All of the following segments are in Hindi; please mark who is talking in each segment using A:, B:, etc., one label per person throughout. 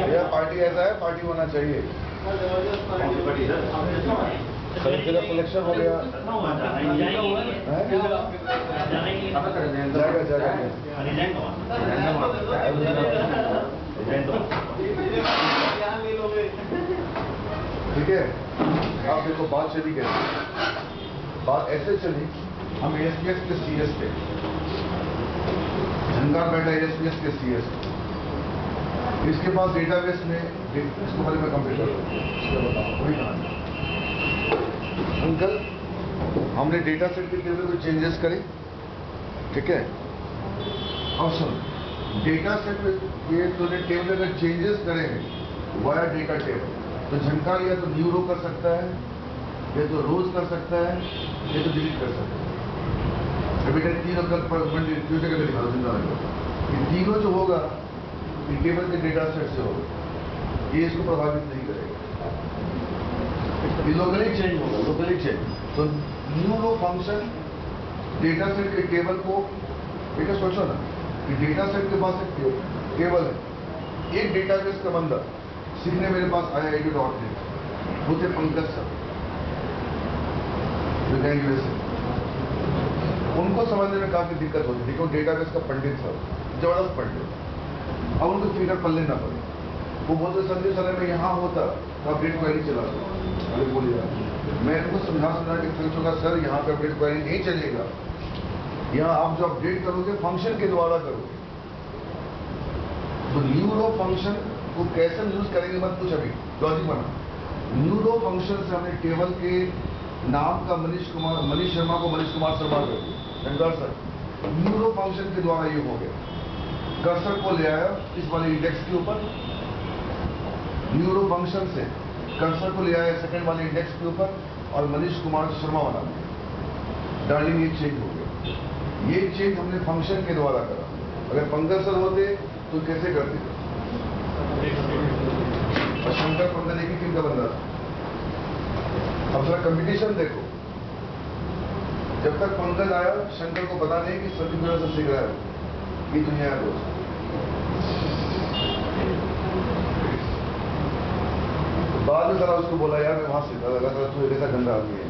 A: यह पार्टी ऐसा है, पार्टी होना चाहिए। सिलेक्शन हो गया, जाएगा ठीक है। आप देखो बात चली कैसे, बात ऐसे चली, हम एएसपीएस के सीएस पे, झंकार बैठा एएसपीएस के सीएस, इसके पास डेटाबेस में, इसको पहले मैं कंप्लीट कर वही कहानी। अंकल हमने डेटा सेट के टेबल में चेंजेस करे, ठीक है। अब सुन, डेटा सेट के तूने टेबल में चेंजेस करे हैं वाया डेटा टेबल, तो झंकार या तो न्यू रो कर सकता है, या तो रोज कर सकता है, या तो डिलीट कर सकता है। बेटा तीनों कल ट्यूजडे का दिखा दो, ये तीनों जो होगा ये टेबल के डेटा सेट से होगा, ये इसको प्रभावित नहीं करेगा, ये लोकली चेंज होगा, लोकली चेंज। तो new row function data set के टेबल को, बेटा सोचो ना कि डेटा सेट के पास एक टेबल है, एक डेटाबेस का बंदा सीखने मेरे पास आया IIT.net, वो थे पंकज सर, उनको समझने में काफी दिक्कत होती थी क्योंकि डेटाबेस का पंडित था, जबरदस्त पंडित। अब उनको फिगर पल्ले ना पड़े, वो बोलते संजय सर में यहाँ होता तो अपडेट क्वेरी चला, अरे बोलिए मैं इनको समझा के थक चुका, सर यहाँ पे अपडेट क्वेरी नहीं चलेगा, यहाँ आप जो अपडेट करोगे फंक्शन के द्वारा करोगे। तो न्यू रो फंक्शन को कैसे यूज करेंगे मत कुछ, अभी लॉजिक बना। न्यू रो फंक्शन से हमने टेबल के नाम का मनीष शर्मा को मनीष कुमार शर्मा कर दिया, सर न्यू रो फंक्शन के द्वारा ये हो गया। कर्सर को ले आया इस वाले इंडेक्स के ऊपर, न्यू रो फंक्शन से कर्सर को ले आया सेकंड वाले इंडेक्स के ऊपर और मनीष कुमार शर्मा बना दिया। डार्लिंग ये चेंज हो गया, ये चेंज हमने फंक्शन के द्वारा करा। अगर पंकज सर होते तो कैसे करते? और शंकर पंकज एक ही टीम का बंदा था। अब थोड़ा कंपटीशन देखो, जब तक पंकज आया शंकर को पता नहीं कि सभी से सीख रहा है कि दुनिया है दोस्त। बाद में जरा उसको बोला यार मैं वहां सीखा लगा था, तू ऐसा गंदा आदमी है,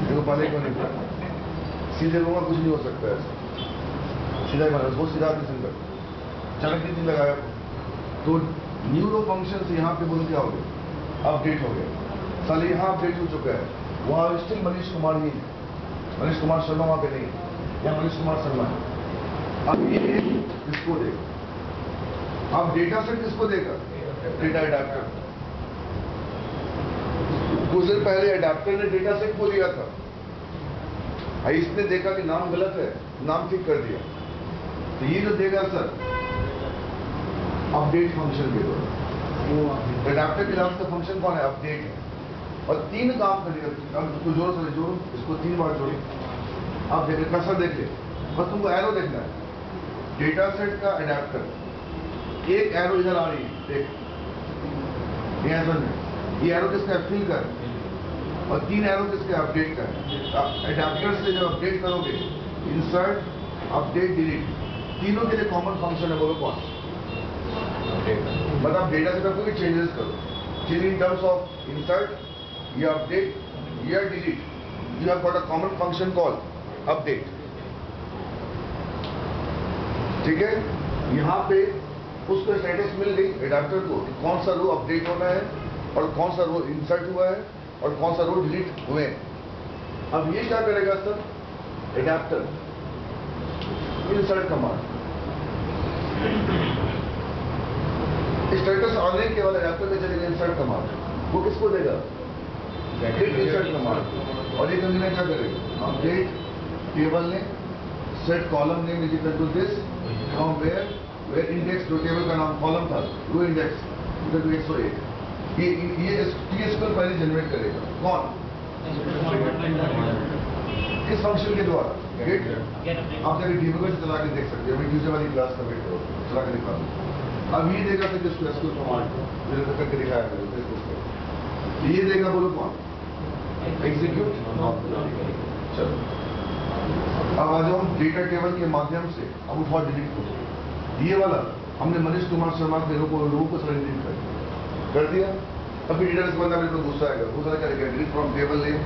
A: देखो पहले क्यों नहीं पड़ा, सीधे लूंगा कुछ नहीं हो सकता है, सीधा ही माना वो सीधा आदमी शंकर चाणक्य नहीं लगाया। तो न्यू रो फंक्शन से यहाँ पे बोलो क्या हो गया, अपडेट हो गया, साले यहाँ अपडेट हो चुका है, वहां स्टिल मनीष कुमार ही है, मनीष कुमार शर्मा वहां पे नहीं है, यहाँ मनीष कुमार शर्मा है। अब ये किसको देगा, अब डेटा सेट किसको देगा, डेटा एडाप्टर। कुछ देर पहले एडाप्टर ने डेटा सेट को दिया था, इसने देखा कि नाम गलत है, नाम ठीक कर दिया, तो ये जो देगा सर अपडेट फंक्शन के द्वारा। एडाप्टर के नाम का फंक्शन कौन है, अपडेट है, और तीन काम करेगा। अब इसको जोड़ो सर, जोड़ो इसको 3 बार जोड़ो, आप देखिए कर्सर देखिए, बस तुमको एरो देखना है, डेटा सेट का एडाप्टर, एक एरो इधर आ रही है, देख ये एरो किसका है, फिल का है, और 3 एरो किसका है, अपडेट का है। एडाप्टर से जब अपडेट करोगे, इंसर्ट अपडेट डिलीट, तीनों के लिए कॉमन फंक्शन है, बोलो कौन? मतलब डेटा सेट आपको भी चेंजेस करो, change in terms of insert या अपडेट या delete, you have got a common function call update, ठीक है। यहाँ पे उसको स्टेटस मिल गई एडाप्टर को, कौन सा रो अपडेट होना है और कौन सा रो इंसर्ट हुआ है और कौन सा रो डिलीट हुए। अब ये क्या करेगा sir, adapter insert command, status आने के बाद एडाप्टर में चलेगा इंसर्ट कमांड, वो किसको देगा, इंसर्ट कमांड। और ये कंपनी क्या करेगा, अपडेट टेबल ने set column name is equal to this from where index, जो टेबल का नाम कॉलम था रो इंडेक्स इक्वल टू 108। ये TSQL पहले जनरेट करेगा, कौन, किस फंक्शन के द्वारा, गेट। आप जब डिबगर से चला के देख सकते हैं, अभी ट्यूजडे वाली क्लास का वेट करो, चला के दिखा दो। अब ये देगा फिर जिसको SQL कमांड करके दिखाया है, ये देगा, बोलो कौन, एग्जीक्यूट। चलो अब आ जाओ डेटा टेबल के माध्यम से अब उठाओ डिलीट करो। ये वाला हमने मनीष कुमार शर्मा के लोगों को सारे डिलीट कर दिया। अभी डेटा से बंदा मेरे को गुस्सा आएगा, गुस्सा क्या लिखेगा, delete from table name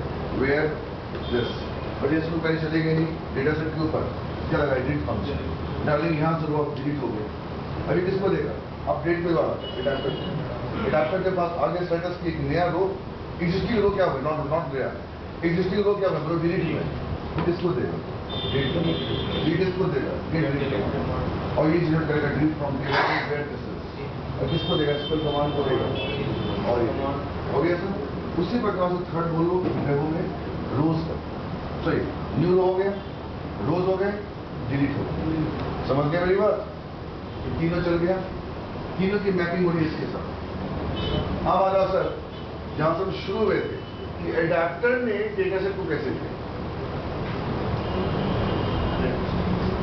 A: where this, but इसको कहीं चलेंगे नहीं डेटा सेट के ऊपर, क्या लगा डिलीट फंक्शन डालेंगे, यहाँ से वो डिलीट हो गए। अभी किसको देगा, अपडेट पे वाला एडाप्टर के पास आगे स्टेटस की एक नया रो, एग्जिस्टिंग रो क्या हुआ, नॉट गया, एग्जिस्टिंग रो क्या हुआ, ब्रो डिलीट हुआ, किसको देगा, ये किसको देगा, और ये जनरेट करेगा delete from table where this is, और किसको देगा, स्पेल कमांड को देगा, और ये हो गया सर। उसी प्रकार से थर्ड बोलो रेगो में रोज का, सॉरी न्यू रो हो गया, रोज हो गए, डिलीट हो गया, समझ गया मेरी बात, तीनों चल गया, तीनों की मैपिंग हो रही है इसके साथ। अब आ रहा सर जहां से हम शुरू हुए थे कि एडाप्टर ने डेटा सेट को कैसे किया,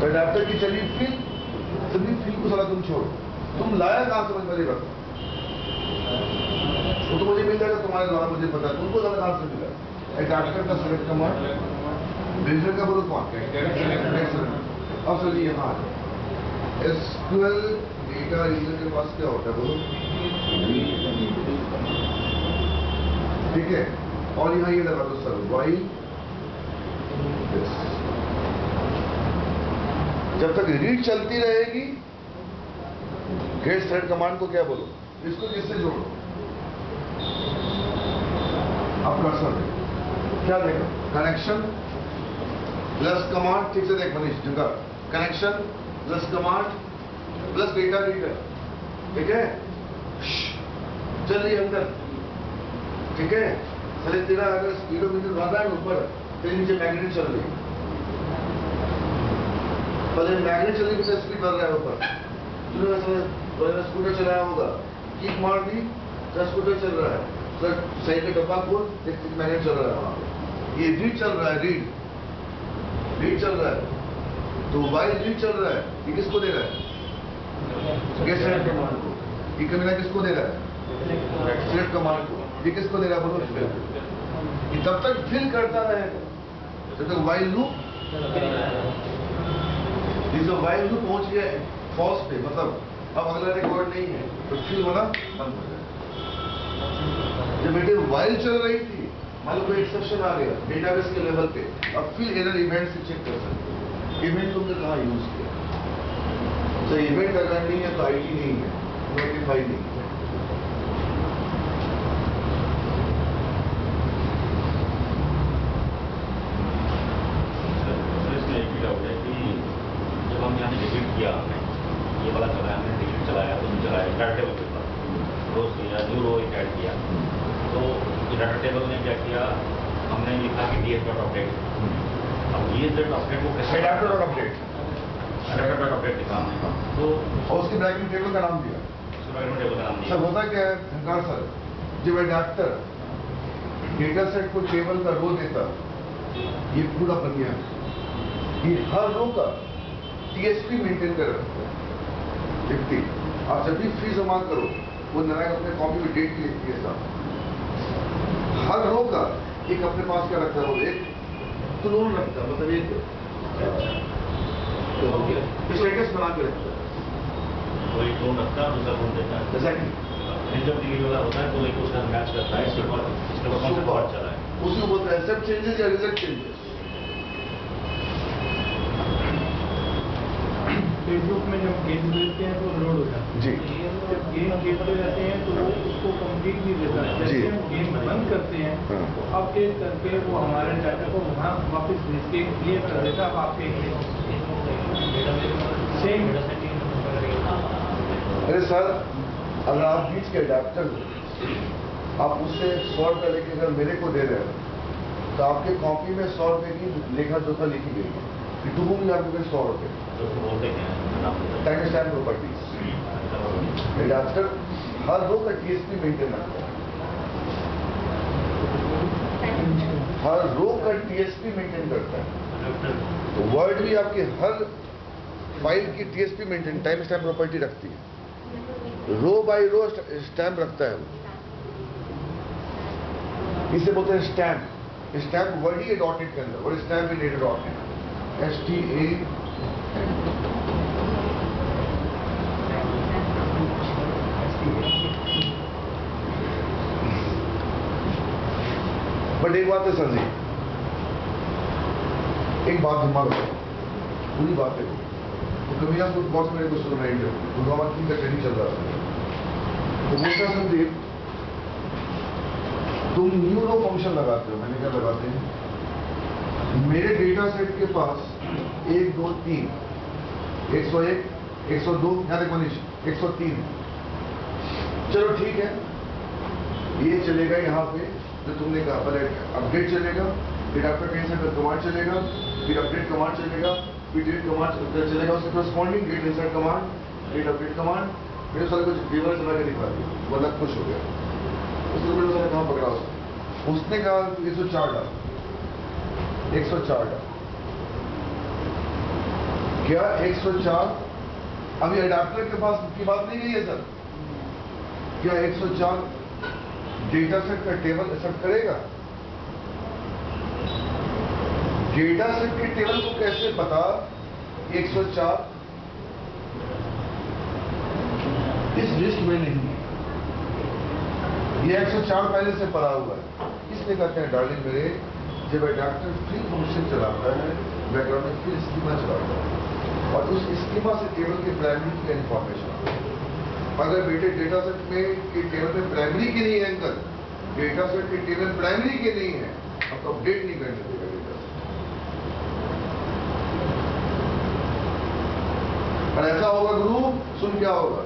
A: तो एडाप्टर की चली फील, सभी फील को सारा तुम छोड़ो, तुम लाया कहां समझ मेरी बात, वो तो मुझे मिल जाएगा तुम्हारे द्वारा, मुझे पता है तुमको ज्यादा कहां से मिला। एडाप्टर का सेलेक्ट कमांड, बिल्डर का बोलो कौन, अब सर जी यहाँ एसक्यूएल डेटा यूजर के पास क्या होता है बोलो, ठीक है, और यहाँ ये लगा दो सर वाइल, जब तक रीड चलती रहेगी गेट सेट कमांड को क्या बोलो, इसको किससे जोड़ो, आप कर्सर क्या देखो, कनेक्शन प्लस कमांड, ठीक से देख मनीष जगह, connection plus command plus data reader, ठीक है, चल रही अंदर, ठीक है, अरे तेरा अगर स्पीडोमीटर बढ़ रहा है ऊपर, तेरे नीचे मैग्नेट चल रही है, पहले मैग्नेट चलने की स्पीड बढ़ रहा है ऊपर, तूने स्कूटर चलाया होगा, किक मार दी तो स्कूटर चल रहा है, सही पे डब्बा खोल, मैग्नेट चल रहा है वहां पे, ये रीड चल रहा है, रीड चल रहा है, तो वाइल रीड चल रहा है, ये किसको दे रहा है, सेलेक्ट कमांड को, ये कमीना किसको दे रहा है, सेलेक्ट कमांड को, ये किसको दे रहा है बोलो, ये तब तक फिल करता रहेगा जब तक वाइल लूप, ये जो वाइल लूप पहुंच गया फॉल्स पे, मतलब अब अगला रिकॉर्ड नहीं है तो फिल होना बंद हो जाएगा। जब बेटे वाइल चल रही थी, मान लो कोई एक्सेप्शन आ गया डेटाबेस के लेवल पे, अब फिर एरर इवेंट से चेक कर सकते हो, इवेंट तुमने कहाँ यूज किया, तो इवेंट अगर नहीं है तो आईडी नहीं है, नोटिफाई नहीं है।
B: जब हम यहाँ डिलीट किया, ये वाला चलाया, हमने डिलीट चलाया, तो चलाया डाटा टेबल के पास रोज किया, न्यू रो ऐड किया, तो डाटा टेबल ने क्या किया, हमने लिखा कि ds डॉट अपडेट, अब ds डॉट अपडेट को कैसे
A: एडाप्टर डॉट अपडेट
B: लिखा हमने, तो
A: और उसकी ब्रैकेट टेबल का नाम दिया,
B: उसके बारे में टेबल का नाम दिया।
A: सर होता क्या है धनकार सर, जब एडाप्टर डेटा सेट को टेबल का रो देता, ये पूरा बन गया, ये हर रो का टीएसपी मेंटेन कर रखता है, लिखती, आप जब भी फी जमा करो वो नारायण अपने कॉपी में डेट की लिखती है साहब, हर रो का एक अपने पास क्या रखता है, वो एक क्लोन रखता है, मतलब एक स्टेटस बना के रखता है,
B: कोई क्लोन रखता है, दूसरा क्लोन देता है,
A: एग्जैक्टली,
B: जब डिलीट वाला होता है तो एक उसका मैच करता है, इसके बाद कौन सा बहुत चला है,
A: उसको बोलते हैं एक्सेप्ट चेंजेस या रिजेक्ट चेंजेस।
C: फेसबुक में जब गेम देते हैं तो लोड हो जाता है
A: जी,
C: जब गेम खेलते रहते हैं तो वो उसको कंप्लीट नहीं देता है, जैसे हम गेम बंद करते हैं तो अपडेट करके वो हमारे डाटा को वहाँ वापस भेज के क्लियर कर देता है, अब आपके सेम।
A: अरे सर अगर आप बीच के एडाप्टर आप उससे 100 रुपये लेके अगर मेरे को दे रहे हो तो आपके कॉपी में 100 रुपये की लेखा जोखा लिखी गई है, डूबूंगी आपके 100 रुपये, टाइम स्टैम्प प्रॉपर्टीज, एडाप्टर हर रो का टीएसपी मेंटेन रखता है, हर रो का टीएसपी मेंटेन करता है, तो वर्ड भी आपके हर फाइल की TSP maintain time stamp property रखती है, रो बाय रो स्टैम्प रखता है वो, इसे बोलते हैं स्टैम्प, स्टैम्प वर्ड ही है डॉट नेट के अंदर, और स्टैम्प भी data dot net, STAN। But एक बात है सर जी, एक बात दिमाग में, पूरी बात है तो कभी ना कुछ बॉस मेरे को सुन रहे हैं, पुलवामा की का ट्रेनिंग चल रहा था, तो बोलता संदीप तुम न्यू रो फंक्शन लगाते हो। मैंने क्या लगाते हैं, मेरे डेटा सेट के पास 1 2 3 101 102 यहाँ तक मनीष 103, चलो ठीक है, ये चलेगा यहाँ पे जो तुमने कहा, पहले अपडेट चलेगा, फिर आपका कहीं से कमांड चलेगा, फिर अपडेट कमांड चलेगा, फिर डिलीट कमांड चलेगा, उसके corresponding get insert command, get update command, फिर सारे कुछ फीवर चला के दिखा दिया, वो अलग खुश हो गया। उसने मैंने सारा कहाँ पकड़ा उसने कहा 104 डाल, 104 डाल, क्या 104 अभी एडाप्टर के पास की बात नहीं गई है सर, क्या 104 डेटा सेट का टेबल एक्सेप्ट करेगा? डेटा सेट के टेबल को कैसे पता 104 इस लिस्ट में नहीं है, ये 104 पहले से पड़ा हुआ है। इसलिए कहते हैं डार्लिंग मेरे, जब एडाप्टर फ्री फंक्शन चलाता है बैकग्राउंड में फिर स्कीमा चलाता है और उस स्कीमा से टेबल के प्राइमरी की इंफॉर्मेशन आता है। अगर बेटे डेटा सेट में के टेबल में प्राइमरी की नहीं है अंकल, डेटा सेट के टेबल प्राइमरी के नहीं है, अब तो अपडेट नहीं करने देगा डेटा सेट। और ऐसा होगा गुरु, सुन क्या होगा,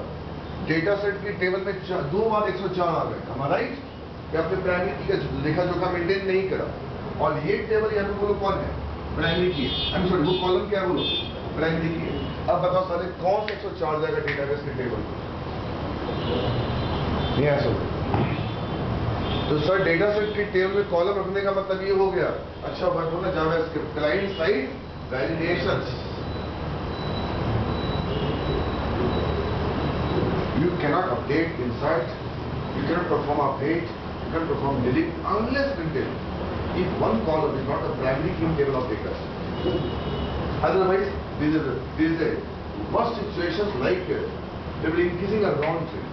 A: डेटा सेट के टेबल में 2 बार 104 आ गए, हमारा राइट, कि आपने प्राइमरी की का लेखा जोखा मेंटेन नहीं करा, और ये टेबल यहाँ पे बोलो कौन है, प्राइमरी की है, आई एम सॉरी वो कॉलम क्या है बोलो, प्राइमरी की है। अब बताओ सारे कौन से 104 जाएगा डेटाबेस के टेबल में? नहीं ऐसा। तो सर डेटा सेट के टेबल में कॉलम रखने का मतलब ये हो गया, अच्छा वर्ड होना JavaScript client side validations. You cannot update inside, you cannot perform update, you cannot perform delete unless and until if one column is not a primary key table of data. Otherwise, these are worst situations like they will increasing a round trip.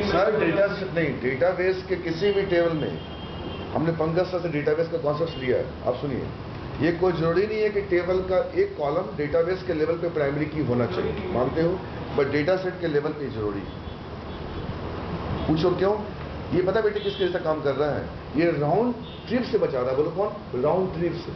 A: Sir data नहीं, डेटाबेस के किसी भी टेबल में हमने पंकज सर से डेटाबेस का कॉन्सेप्ट लिया है, आप सुनिए, ये कोई जरूरी नहीं है कि टेबल का एक कॉलम डेटाबेस के लेवल पे प्राइमरी की होना चाहिए, मानते हो, बट डेटा सेट के लेवल पे जरूरी है। पूछो क्यों? ये पता बेटे किसके जैसा काम कर रहा है, ये राउंड ट्रिप से बचा रहा है। बोलो कौन? राउंड ट्रिप से।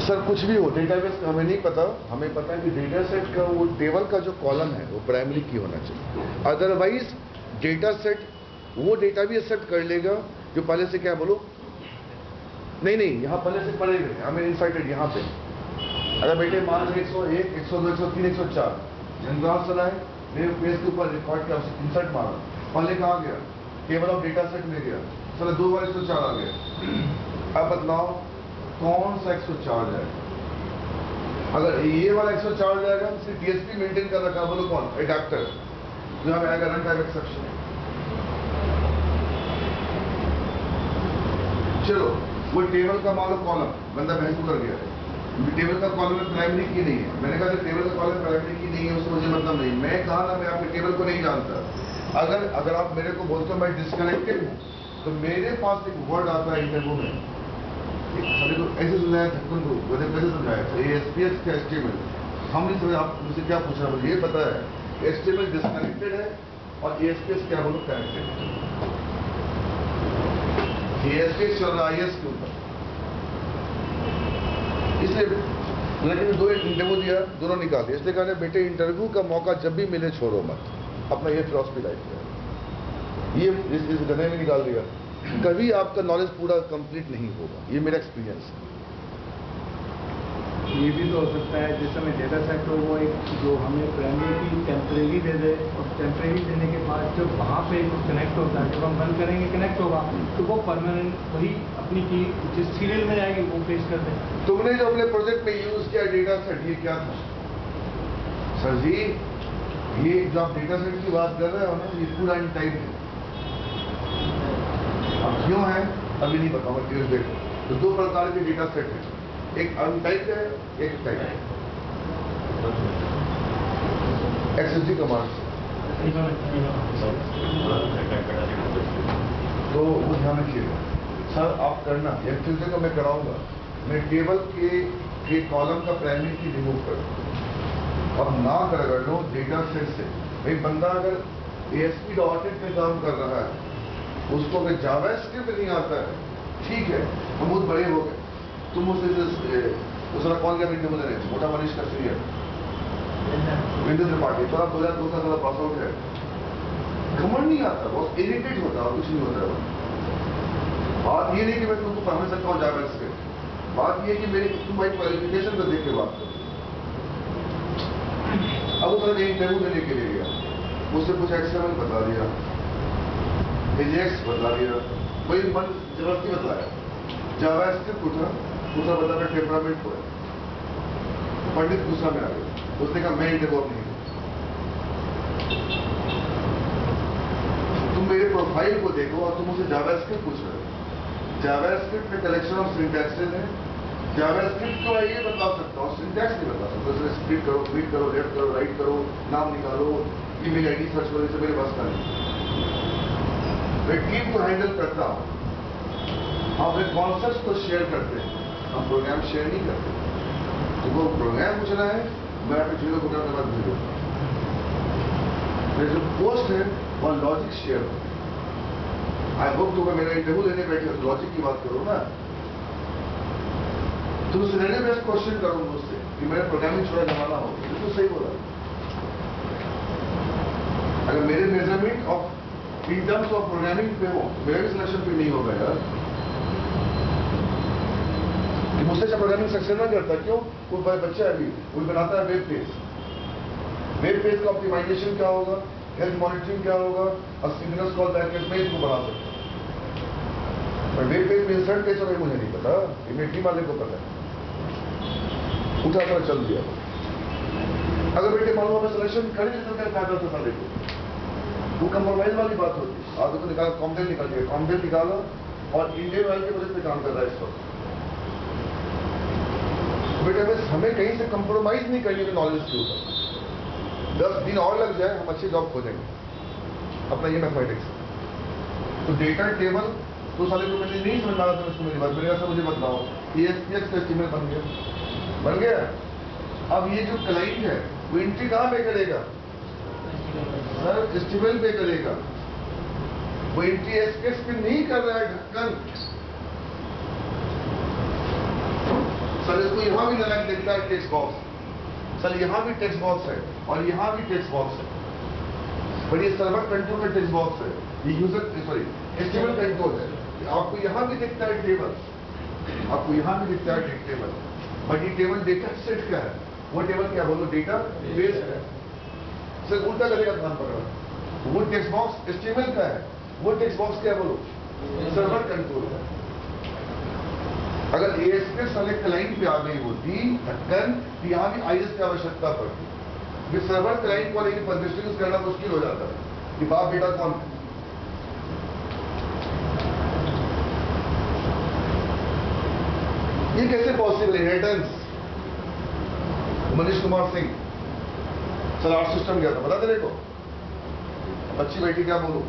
A: सर कुछ भी हो, डेटाबेस का हमें नहीं पता, हमें पता है कि डेटा सेट का वो टेबल का जो कॉलम है वो प्राइमरी की होना चाहिए, अदरवाइज डेटा सेट वो डेटा भी एक्सेप्ट कर लेगा जो पहले से क्या बोलो, नहीं नहीं यहाँ पहले से पड़े हुए हमें इनसाइटेड यहाँ पे। अगर बेटे मान 101 102 103 104 जनरल चला है, मेरे पेज के ऊपर रिकॉर्ड का इंसर्ट मारा, पहले कहाँ गया, टेबल ऑफ डेटा सेट में गया, चलो 2 बार 104 आ गया। अब बतलाओ कौन सा 104 जाएगा? अगर ये वाला 104 जाएगा, सिर्फ DSP मेंटेन कर रखा, बोलो कौन? एडाप्टर, जो हमें आएगा रन टाइम एक्सेप्शन। चलो वो टेबल का मान लो कॉलम बंदा महसूस कर गया है, टेबल का कॉलम में प्राइमरी की नहीं है, मैंने कहा टेबल का कॉलम प्राइमरी की नहीं है उससे मुझे मतलब नहीं, मैं कहा ना मैं आपके टेबल को नहीं जानता। अगर आप मेरे को बोलते हो मैं डिस्कनेक्टेड हूँ, तो मेरे पास एक वर्ड आता है इंटरव्यू में, सभी को ऐसे सुनाया था, मैंने कैसे समझाया था, ASPX का HTML हम नहीं समझ, आप मुझसे क्या पूछ रहे हो, मुझे ये पता है HTML डिस्कनेक्टेड है और ASPX क्या बोलो कनेक्टेड। ASPX चल रहा है IS के ऊपर, इसलिए लेकिन 2 इंटरव्यू दिया, दोनों निकाल दिया, इसलिए कहने बेटे इंटरव्यू का मौका जब भी मिले छोड़ो मत, अपना ये फिलॉसफी लाइफ में, ये इस गधे में निकाल दिया, कभी आपका नॉलेज पूरा कंप्लीट नहीं होगा, ये मेरा एक्सपीरियंस है।
C: ये भी तो हो सकता है जिस समय डेटा सेट हो वो एक जो हमें प्राइमरी की टेम्परेरी दे दे, और टेम्परेरी देने के बाद जब वहाँ पे कनेक्ट होता है, जब हम रन करेंगे कनेक्ट होगा, तो वो परमानेंट वही अपनी की जिस सीरियल में जाएगी वो पेश कर दे।
A: तुमने जो अपने प्रोजेक्ट में यूज किया डेटा सेट, ये क्या था? सर जी, ये जो आप डेटा सेट की बात कर रहे हो ना, ये पूरा अनटाइप्ड है। अब क्यों है अभी नहीं बताऊंगा, क्लियर देखो। तो दो प्रकार के डेटा सेट हैं, एक अनटाइप्ड है, एक टाइप्ड है। एक्सेसरी कमांड तो वो ध्यान रखिएगा सर। आप करना एक्चुअली तो मैं कराऊंगा, मैं टेबल के कॉलम का प्राइमरी की रिमूव कर दूं। अब ना कर लो डेटा सेट से। एक बंदा अगर ASP.NET पे काम कर रहा है, उसको अगर जावास्क्रिप्ट नहीं आता है, ठीक है, हम बहुत बड़े हो गए। तुम मुझसे दूसरा कौन क्या विंडो बोले, मोटा मनीष का सीनियर विंडो त्रिपाठी, तो आप 2002 का सारा पास आउट है। घमंड नहीं आता, बहुत इरिटेट होता है, कुछ नहीं होता है। बात ये नहीं कि मैं तुमको पढ़ा सकता हूँ जावास्क्रिप्ट, बात ये कि मेरी तुम्हारी क्वालिफिकेशन को देख के बात करो। अब वो मैंने इंटरव्यू देने के लिए गया, मुझसे कुछ XML बता दिया, AJAX बता दिया, कोई मन जबरदस्ती बतलाया। जावास्क्रिप्ट पूछा, दूसरा बता मैं टेम्परामेंट को है। पंडित गुस्सा में आ गया, उसने कहा मैं इंटरव्यू नहीं हूं। तुम मेरे प्रोफाइल को देखो और तुम मुझसे जावास्क्रिप्ट पूछ रहे हो। जावास्क्रिप्ट में कलेक्शन ऑफ सिंटैक्सेस है। जावास्क्रिप्ट को ये बता सकता हूँ, सिंटैक्स नहीं बता सकता। उसमें स्प्लिट करो, क्लिक करो, लेफ्ट करो, राइट करो, नाम निकालो, ईमेल आईडी सर्च करो, इसे मेरे पास का नहीं। मैं टीम को हैंडल करता हूँ, हम अपने कॉन्सेप्ट को शेयर करते हैं, हम प्रोग्राम शेयर नहीं करते। तो वो प्रोग्राम पूछना है, मैं अपने चीजों प्रोग्राम के बाद भेज दूंगा। मेरे जो पोस्ट है वह लॉजिक शेयर हो। आई होप तो मेरा इंटरव्यू लेने बैठे तो लॉजिक की बात करो ना। तुम सिनेरियो बेस्ड क्वेश्चन करो मुझसे कि मेरा प्रोग्रामिंग छोड़ा जमाना हो, बिल्कुल सही बोला। अगर मेरे measurement of in terms of programming पे हो, मेरा भी सिलेक्शन पे नहीं होगा यार। कि मुझसे अच्छा प्रोग्रामिंग सक्सेस ना करता, क्यों? वो बच्चा है अभी, वो बनाता है वेब पेज। वेब पेज का ऑप्टिमाइजेशन क्या होगा, हेल्थ मॉनिटरिंग क्या होगा, और सिग्नल्स कॉल बैक में इसको बना सकते हैं। पर वेब पेज में इंसर्ट कैसे होगा मुझे नहीं पता, ये टीम वाले को पता है। उठा कर चल दिया। अगर बेटे मालूम हमें सिलेक्शन कर ही तो क्या फायदा था साले को। वो कंप्रोमाइज वाली बात होती है। आगे तो निकाल, कॉम्प्लेन निकाल दिया, कॉम्प्लेन निकालो और इंडियन ऑयल के प्रोजेक्ट पे काम कर रहा है इस वक्त। बेटे हमें कहीं से कंप्रोमाइज नहीं करनी है नॉलेज के ऊपर। 10 दिन और लग जाए, हम अच्छी जॉब खोजेंगे। अपना ये मैथमेटिक्स। तो डेटा टेबल तो साले को मैंने नहीं समझ रहा था उसको, मेरी बात मेरे से मुझे बताओ, ESPX का एस्टीमेट बन गया। अब ये जो क्लाइंट है वो एंट्री कहाँ पे करेगा सर? एस्टीमेट पे करेगा। वो एंट्री SPX पे नहीं कर रहा है, ढक्कन। सर इसको यहां भी लगा के देखता है टेक्स्ट बॉक्स। सर यहां भी टेक्स्ट बॉक्स है और यहां भी टेक्स्ट बॉक्स है, बट ये सर्वर कंट्रोल का टेक्स्ट बॉक्स है, ये यूजर सॉरी एस्टीमेट कंट्रोल है। आपको यहां भी दिखता है टेबल, आपको यहां भी दिखता है टेबल, बट ये टेबल डेटा सेट का है। वो टेबल क्या बोलो, डेटा बेस है। सर उल्टा करेगा ध्यान पकड़ा। वो टेक्स्ट बॉक्स एस्टीमेट का है, वो टेक्स्ट बॉक्स क्या बोलो, सर्वर कंट्रोल है। अगर ASP वाले क्लाइंट पे आ गई होती ढक्कन, तो यहां भी IS की आवश्यकता पड़ती। सर्वर क्लाइंट को लेकिन डिस्टिंग्विश करना मुश्किल हो जाता है कि बाप बेटा कौन है। ये कैसे पॉसिबल है? Inheritance. Manish Kumar Singh sir art system गया था, पता तेरे को? बच्ची बेटी क्या बोलूं,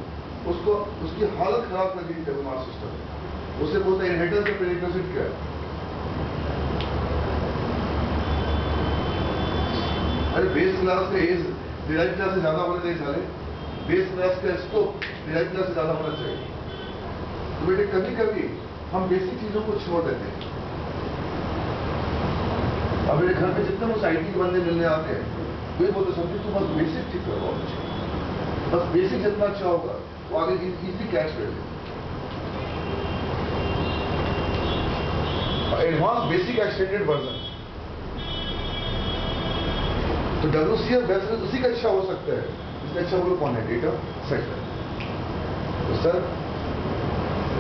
A: उसको उसकी हालत खराब कर दी थी आर्ट सिस्टम। उसे बोलते हैं इनहेरिटेंस का प्रीरिक्विजिट क्या है? अरे बेस क्लास का एज डिराइव क्लास से ज्यादा होना चाहिए साले। बेस क्लास का स्कोप डिराइव क्लास से ज्यादा होना चाहिए। तो बेटे कभी कभी हम बेसिक चीजों को छोड़ देते हैं। अब मेरे घर में जितने मुझे IT के बंदे मिलने आते हैं, वे बोलते समझे तू बस बेसिक ठीक करो, बस बेसिक जितना अच्छा होगा वो आगे इजीली कैच कर ले। एडवांस बेसिक एक्सटेंडेड वर्जन तो WCF वैसे उसी का अच्छा हो सकता है। इसका अच्छा बोलो कौन है? Data set. तो सर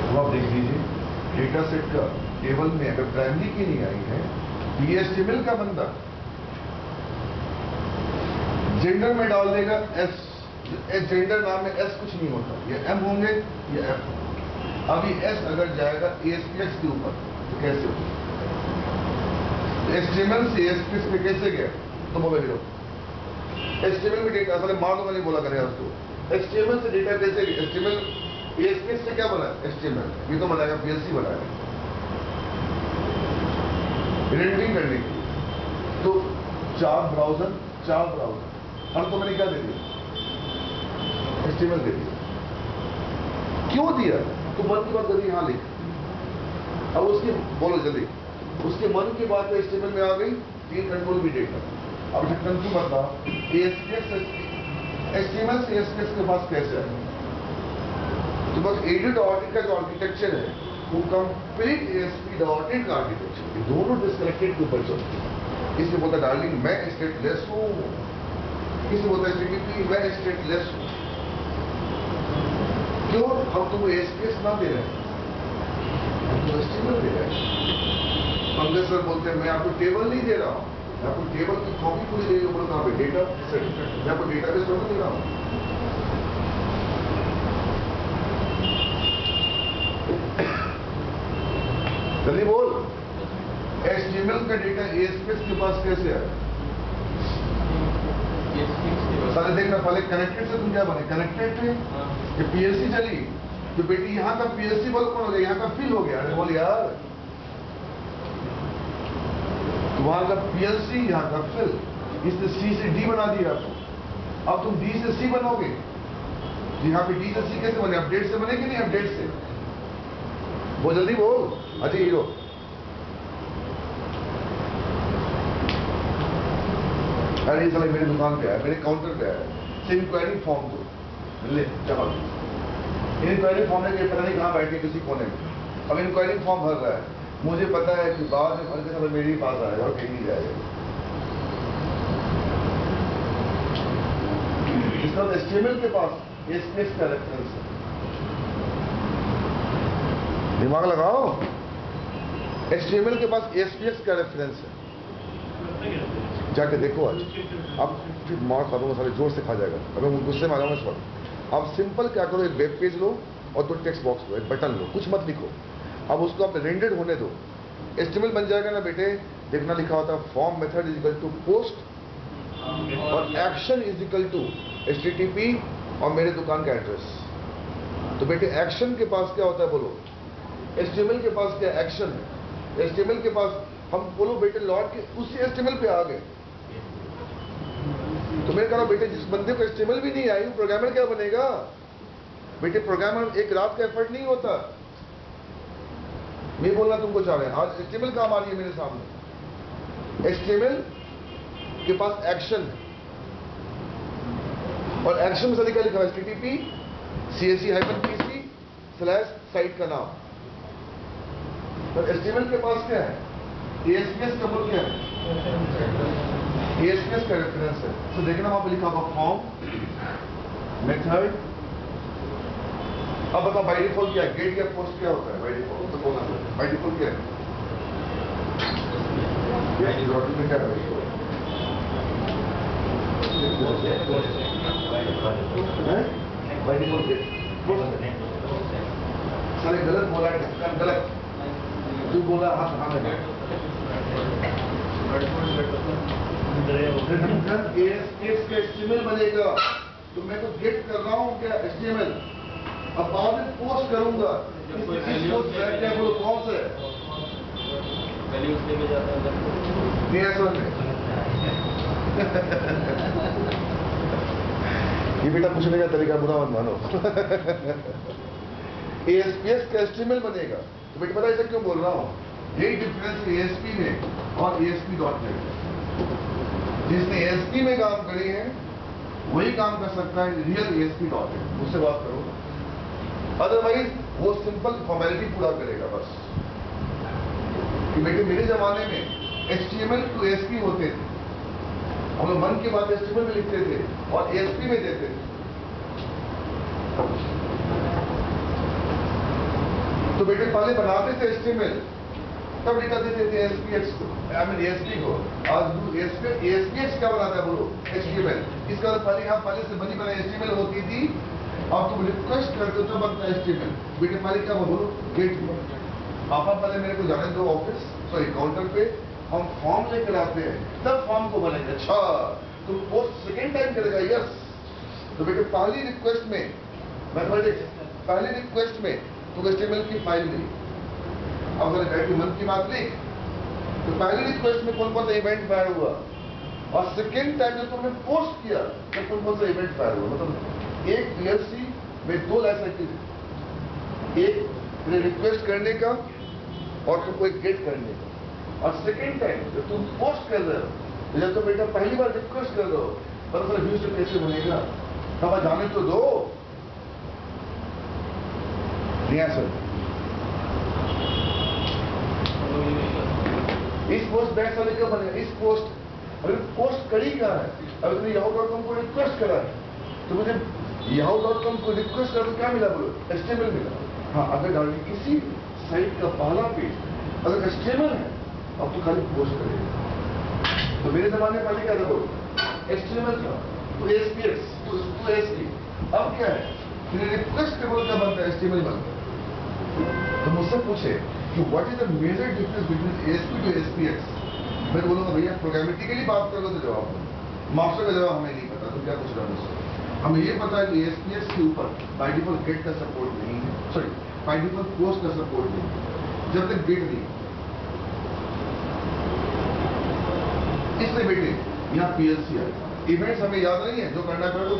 A: वो आप देख लीजिए, डेटा सेट का टेबल में अगर प्राइमरी की नहीं आई है, HTML का बंदा जेंडर में डाल देगा एस। जेंडर नाम में एस कुछ नहीं होता, ये एम होंगे, ये एफ। अब ये एस अगर जाएगा एएसपीएक्स के ऊपर तो कैसे होगा? एचटीएमएल से एएसपीएक्स पे कैसे गया? तो बोलो हीरो एचटीएमएल में डेटा असल मार दूंगा नहीं बोला करेगा उसको। एचटीएमएल से डेटा कैसे गया? एचटीएमएल एएसपीएक्स से क्या बना? एचटीएमएल ये तो बनाएगा पीएलसी बनाएगा रेंडरिंग करने के लिए। तो 4 ब्राउजर हर तो मैंने क्या दे दिया? एचटीएमएल दे दिया। क्यों दिया? तो मन की बात करी यहां लिख। अब उसके बोलो जल्दी, उसके मन की बात एचटीएमएल में आ गई, 3 कंट्रोल भी डेटा। अब कंफ्यूज मत था एएसपीएक्स एचटीएमएल से एएसपीएक्स के पास कैसे आए? तो बस AD.NET का जो आर्किटेक्चर है वो कंप्लीट ASP.NET का आर्किटेक्चर, ये दोनों डिस्कनेक्टेड के ऊपर चलते हैं। इसमें बोलता डार्लिंग मैं स्टेटलेस हूं, इसमें बोलता HTTP मैं स्टेटलेस हूं। क्यों? हम तुमको ASPS ना दे रहे हैं, हम तो HTML दे रहे हैं। पंकज सर बोलते हैं मैं आपको टेबल नहीं दे रहा हूं, मैं आपको टेबल की कॉपी पूरी दे रही हूं। बोलो कहां पे? डेटा सेट, मैं आपको डेटाबेस नहीं दे रहा हूं। जल्दी बोल, HTML का डेटा ASPS के पास कैसे आया? सारे देखना, पहले कनेक्टेड से तुम क्या बने? कनेक्टेड थे, ये पीएलसी चली तो बेटी यहाँ का पीएलसी बोल कौन हो गया? यहाँ का फिल हो गया। अरे बोल यार, तो वहां का पीएलसी यहाँ का फिल, इसने सी से डी बना दिया। अब तुम डी से सी बनोगे, यहाँ पे डी से सी कैसे बने? अपडेट से बने कि नहीं? अपडेट से। वो जल्दी बोल अजय हीरो। अरे ये साला मेरी दुकान पे है, मेरे काउंटर पे है, इंक्वायरी फॉर्म दो ले जमा। इंक्वायरी फॉर्म है कि पता नहीं कहाँ बैठ के किसी कोने में। अब इंक्वायरी फॉर्म भर रहा है, मुझे पता है कि बाद में भर के समय मेरे ही पास आएगा और कहीं नहीं जाएगा। इसका HTML के पास ASPS का रेफरेंस है। दिमाग लगाओ, HTML के पास ASPS का रेफरेंस है। जाके देखो आज, अब फिर मार खा दूंगा, सारे जोर से खा जाएगा। अगर मैं गुस्से में आ जाऊंगा सॉरी। आप सिंपल क्या करो, एक वेब पेज लो और 2 टेक्स्ट बॉक्स लो, एक बटन लो, कुछ मत लिखो। अब उसको आप रेंडर्ड होने दो, HTML बन जाएगा ना बेटे। देखना लिखा होता है form method is equal to post और action is equal to HTTP और मेरे दुकान का एड्रेस। तो बेटे एक्शन के पास क्या होता है बोलो? HTML के पास क्या एक्शन है? HTML के पास हम बोलो बेटे लौट के उसी HTML पे आ गए। तो मैं कह रहा हूं बेटे जिस बंदे को HTML भी नहीं आई वो प्रोग्रामर क्या बनेगा? बेटे प्रोग्रामर एक रात का एफर्ट नहीं होता। मैं बोलना तुमको चाह रहे हैं, आज HTML काम आ रही है मेरे सामने। HTML के पास एक्शन है और एक्शन में लिखा है HTTP CSE-PC/साइट का नाम। पर HTML के पास क्या है? ASPS का बोल क्या है? ASPS का रेफरेंस है। तो देखना वहां पे लिखा होगा फॉर्म मेथड। अब बताओ बाय डिफॉल्ट क्या है? गेट या पोस्ट क्या होता है बाय डिफॉल्ट? तो बोलना बाय डिफॉल्ट क्या है? क्या है? बाय डिफॉल्ट गेट सारे गलत बोला है, गलत तू बोला। हाँ हाँ HTML बनेगा तो मैं तो गेट कर रहा हूँ क्या HTML। अब बाद में पोस्ट करूंगा क्या बोलो कौन सा है? ये बेटा पूछने का तरीका बुरा मत मानो। ASPS का HTML बनेगा तो बेटा पता है क्यों बोल रहा हूँ? यही डिफरेंस ASP में और ASP.NET। जिसने ASP में काम करे हैं वही काम कर सकता है रियल ASP.NET। मुझसे बात करो, अदरवाइज वो सिंपल फॉर्मेलिटी पूरा करेगा बस। कि बेटे मेरे जमाने में HTML to ASP होते थे, हम लोग मन की बात HTML में लिखते थे और ASP में देते थे। तो बेटे पहले बनाते थे HTML तब डेटा देते थे एसपीएक्स को, आई मीन एएसपी को। आज एएसपीएक्स क्या बनाता है बोलो, एचटीएमएल। इसका पहले से बनी बनाई एचटीएमएल होती थी, और तुम रिक्वेस्ट करते हो तो बनता है एचटीएमएल। बेटे पहले क्या बोलो, गेट में पापा पहले मेरे को जाने दो ऑफिस, सॉरी काउंटर पे, हम फॉर्म लेकर आते हैं, तब फॉर्म को बनाएंगे। अच्छा तुम पोस्ट सेकेंड टाइम करेगा, यस। तो बेटे पहली रिक्वेस्ट में मैथमेटिक्स, पहली रिक्वेस्ट में तुम एचटीएमएल की फाइल मिली। अब अगर बैटरी मन की बात लिख, तो पहली रिक्वेस्ट में कौन कौन सा इवेंट फायर हुआ, और सेकेंड टाइम जब तुमने पोस्ट किया तो कौन कौन सा इवेंट फायर हुआ। मतलब एक पीएलसी में दो लाइफ साइकिल, एक रिक्वेस्ट करने का और तुमको एक गेट करने का। और सेकेंड टाइम जब तुम पोस्ट कर रहे हो, जब तुम बेटा पहली बार रिक्वेस्ट कर रहे हो, पर मतलब व्यूज कैसे बनेगा, तब जाने तो दो। सर इस पोस्ट बैक वाले कब बनेगा, इस पोस्ट अभी पोस्ट करी कहाँ है। अगर तुमने yahoo.com को रिक्वेस्ट करा है, तो मुझे yahoo.com को रिक्वेस्ट करा तो क्या मिला बोलो, एचटीएमएल मिला। हाँ अगर डालेंगे इसी साइट का पहला पेज अगर एचटीएमएल है, अब तो खाली पोस्ट करेगा। तो मेरे जमाने पहले क्या था बोलो, एचटीएमएल था, तो एसपीएक्स, तो एसपी। अब क्या है, फिर रिक्वेस्ट टेबल का बनता है, एचटीएमएल बनता है। तो मुझसे पूछे कि what is the major difference between ASP to SPX. मैं बोलूंगा भैया प्रोग्रामेटिकली बात करोगे तो जवाब दो, मास्टर का जवाब हमें नहीं पता, तो क्या पूछ रहा हूँ मुझसे। हमें ये पता है कि एएसपीएक्स के ऊपर बाय डिफॉल्ट गेट का सपोर्ट नहीं है, सॉरी बाय डिफॉल्ट पोस्ट का सपोर्ट नहीं है, जब तक गेट नहीं। इसलिए बेटे यहाँ पीएलसी आया। इवेंट्स हमें याद नहीं है, जो करना करो।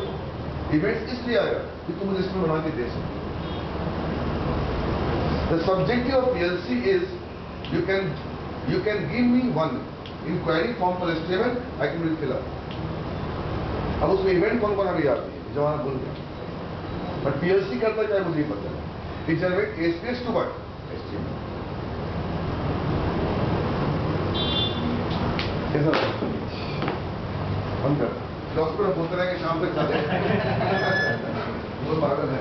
A: इवेंट्स इसलिए आया कि तुम मुझे इसमें बना के दे सको। The subjective of PLC is you can give me one inquiry form for HTML, I can will fill up. अब उसमें इवेंट कौन कौन हमें याद नहीं, जवाब बोल गया। बट PLC करता क्या है मुझे नहीं पता। It generates ASPX to what? HTML. कैसा हम कर डॉक्टर बोलते रहेंगे शाम तक चले। वो पागल है,